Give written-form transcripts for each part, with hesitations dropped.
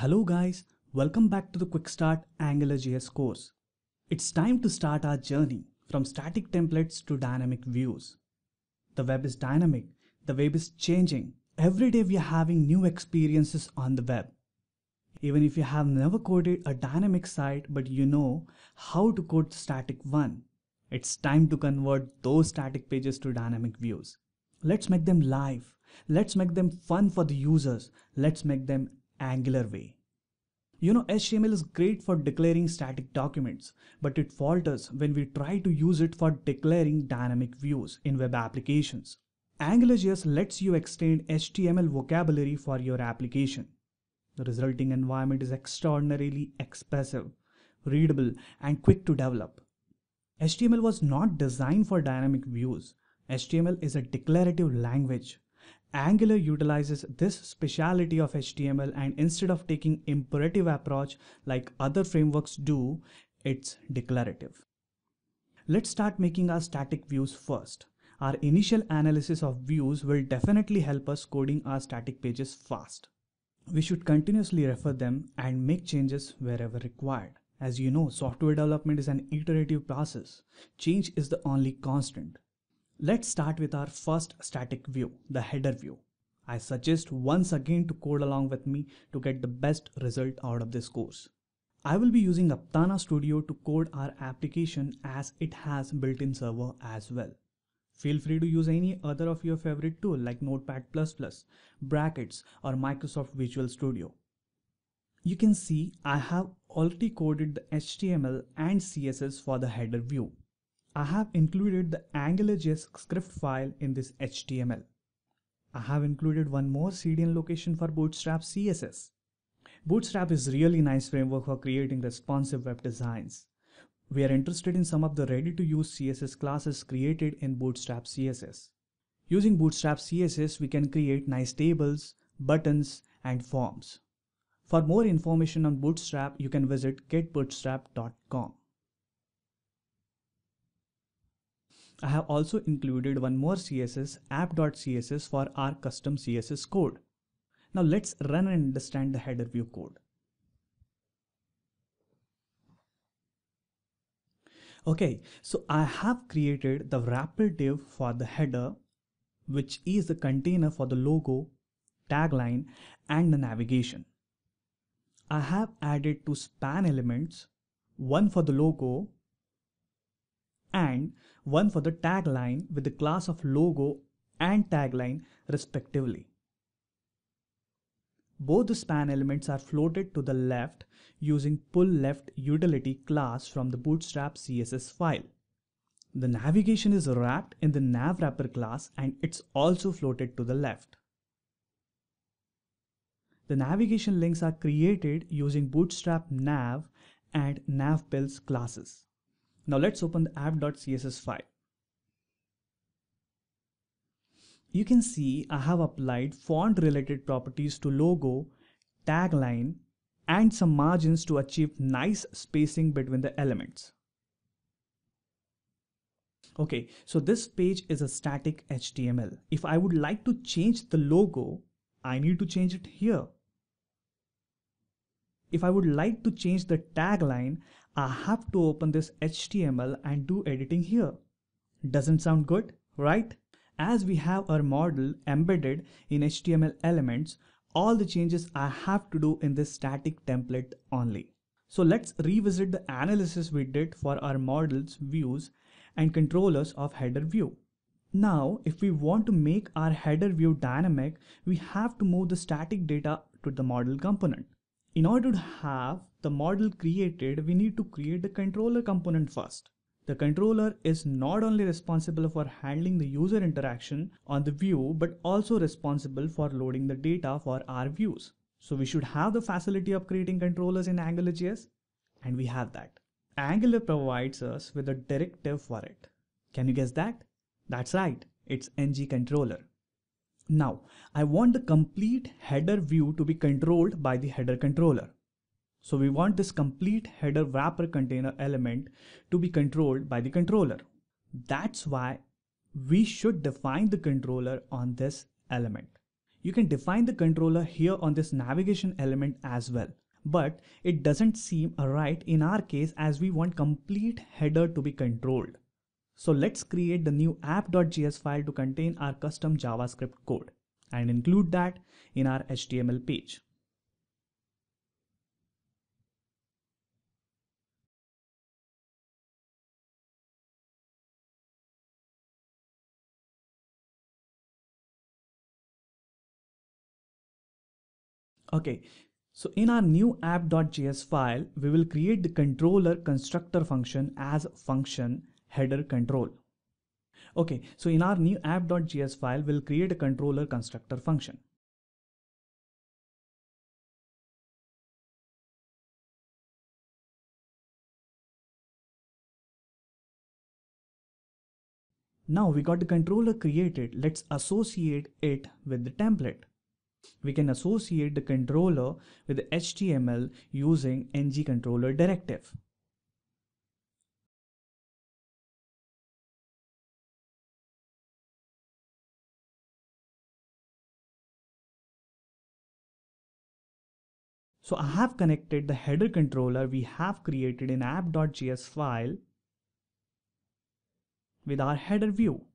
Hello guys, welcome back to the Quick Start AngularJS course. It's time to start our journey from static templates to dynamic views. The web is dynamic, the web is changing. Every day we are having new experiences on the web. Even if you have never coded a dynamic site but you know how to code the static one, it's time to convert those static pages to dynamic views. Let's make them live. Let's make them fun for the users. Let's make them Angular way. You know, HTML is great for declaring static documents, but it falters when we try to use it for declaring dynamic views in web applications. AngularJS lets you extend HTML vocabulary for your application. The resulting environment is extraordinarily expressive, readable, and quick to develop. HTML was not designed for dynamic views. HTML is a declarative language. Angular utilizes this speciality of HTML, and instead of taking imperative approach like other frameworks do, it's declarative. Let's start making our static views first. Our initial analysis of views will definitely help us coding our static pages fast. We should continuously refer them and make changes wherever required. As you know, software development is an iterative process. Change is the only constant. Let's start with our first static view, the header view. I suggest once again to code along with me to get the best result out of this course. I will be using Aptana Studio to code our application as it has built-in server as well. Feel free to use any other of your favorite tool like Notepad++, Brackets, or Microsoft Visual Studio. You can see I have already coded the HTML and CSS for the header view. I have included the AngularJS script file in this HTML. I have included one more CDN location for Bootstrap CSS. Bootstrap is really nice framework for creating responsive web designs. We are interested in some of the ready-to-use CSS classes created in Bootstrap CSS. Using Bootstrap CSS, we can create nice tables, buttons, and forms. For more information on Bootstrap, you can visit getbootstrap.com. I have also included one more CSS, app.css, for our custom CSS code. Now let's run and understand the header view code. Okay, so I have created the wrapper div for the header, which is the container for the logo, tagline, and the navigation. I have added two span elements, one for the logo and one for the tagline with the class of logo and tagline respectively. Both the span elements are floated to the left using pullLeft utility class from the Bootstrap CSS file. The navigation is wrapped in the navWrapper class and it's also floated to the left. The navigation links are created using Bootstrap nav and navbuilds classes. Now let's open the app.css file. You can see I have applied font related properties to logo, tagline, and some margins to achieve nice spacing between the elements. Okay, so this page is a static HTML. If I would like to change the logo, I need to change it here. If I would like to change the tagline, I have to open this HTML and do editing here. Doesn't sound good, right? As we have our model embedded in HTML elements, all the changes I have to do in this static template only. So let's revisit the analysis we did for our models, views, and controllers of header view. Now, if we want to make our header view dynamic, we have to move the static data to the model component. In order to have the model created, we need to create the controller component first. The controller is not only responsible for handling the user interaction on the view, but also responsible for loading the data for our views. So we should have the facility of creating controllers in AngularJS, and we have that. Angular provides us with a directive for it. Can you guess that? That's right, it's ngController. Now, I want the complete header view to be controlled by the header controller. So we want this complete header wrapper container element to be controlled by the controller. That's why we should define the controller on this element. You can define the controller here on this navigation element as well, but it doesn't seem right in our case as we want complete header to be controlled. So let's create the new app.js file to contain our custom JavaScript code and include that in our HTML page. Okay, so in our new app.js file, we will create the controller constructor function as function header control. Okay, so in our new app.js file, we'll create a controller constructor function. Now we got the controller created, let's associate it with the template. We can associate the controller with the HTML using ng-controller directive. So I have connected the header controller we have created in app.js file with our header view.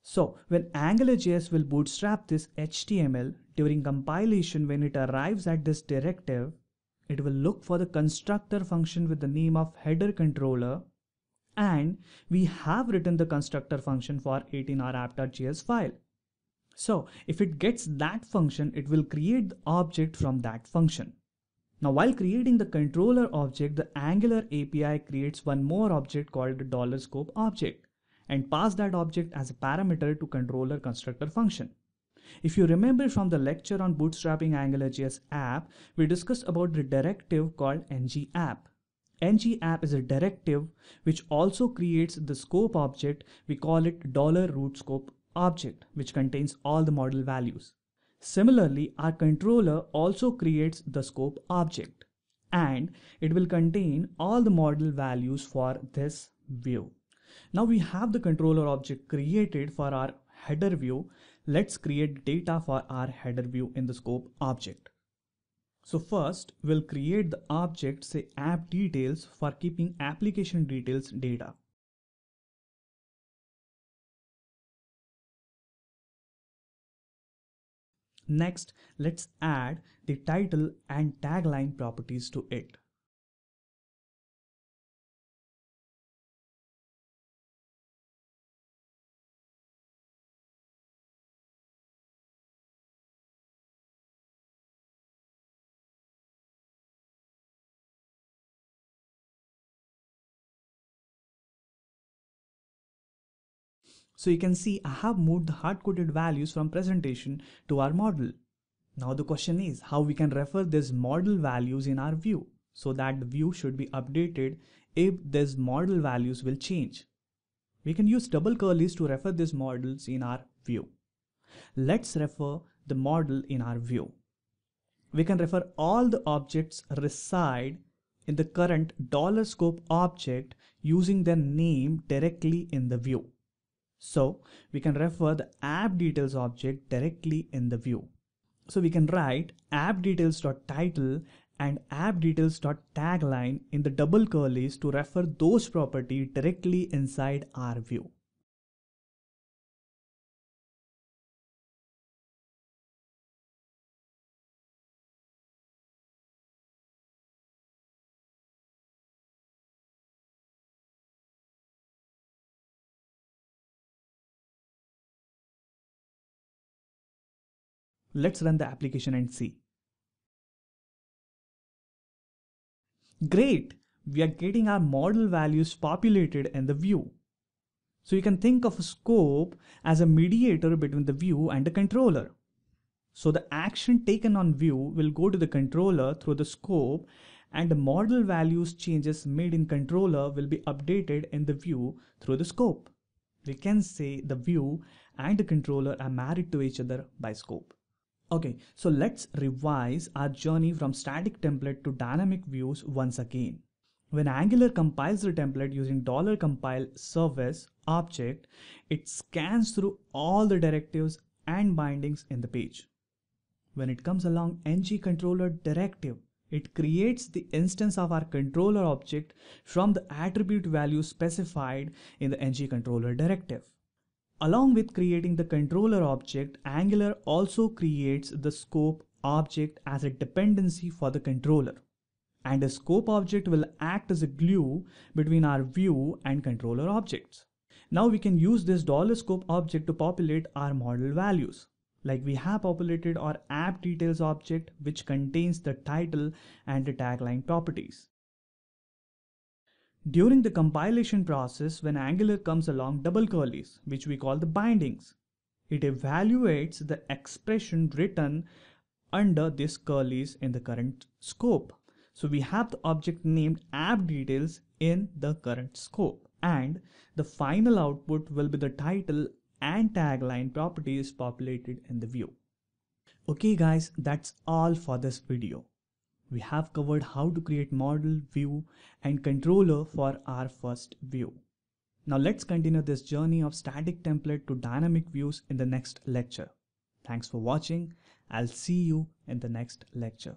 So when AngularJS will bootstrap this HTML during compilation, when it arrives at this directive, it will look for the constructor function with the name of header controller, and we have written the constructor function for it in our app.js file. So if it gets that function, it will create the object from that function. Now while creating the controller object, the Angular API creates one more object called the $scope object and pass that object as a parameter to controller constructor function. If you remember from the lecture on bootstrapping AngularJS app, we discussed about the directive called ng-app. ng-app is a directive which also creates the scope object. We call it $root_scope object, which contains all the model values. Similarly, our controller also creates the scope object, and it will contain all the model values for this view. Now we have the controller object created for our header view. Let's create data for our header view in the scope object. So first we'll create the object, say app details, for keeping application details data. Next, let's add the title and tagline properties to it. So you can see I have moved the hard-coded values from presentation to our model. Now the question is how we can refer these model values in our view so that the view should be updated if these model values will change. We can use double curlies to refer these models in our view. Let's refer the model in our view. We can refer all the objects reside in the current $scope object using their name directly in the view. So we can refer the app details object directly in the view. So we can write app details.title and app details.tagline in the double curlies to refer those properties directly inside our view. Let's run the application and see. Great! We are getting our model values populated in the view. So you can think of a scope as a mediator between the view and the controller. So the action taken on view will go to the controller through the scope, and the model values changes made in controller will be updated in the view through the scope. We can say the view and the controller are married to each other by scope. Okay, so let's revise our journey from static template to dynamic views once again. When Angular compiles the template using $compile service object, it scans through all the directives and bindings in the page. When it comes along ng-controller directive, it creates the instance of our controller object from the attribute value specified in the ng-controller directive. Along with creating the controller object, Angular also creates the scope object as a dependency for the controller. And a scope object will act as a glue between our view and controller objects. Now we can use this $scope object to populate our model values. Like we have populated our app details object, which contains the title and the tagline properties. During the compilation process, when Angular comes along double curlies, which we call the bindings, it evaluates the expression written under this curlies in the current scope. So we have the object named app details in the current scope, and the final output will be the title and tagline properties populated in the view. Okay guys, that's all for this video. We have covered how to create model, view, and controller for our first view. Now let's continue this journey of static template to dynamic views in the next lecture. Thanks for watching. I'll see you in the next lecture.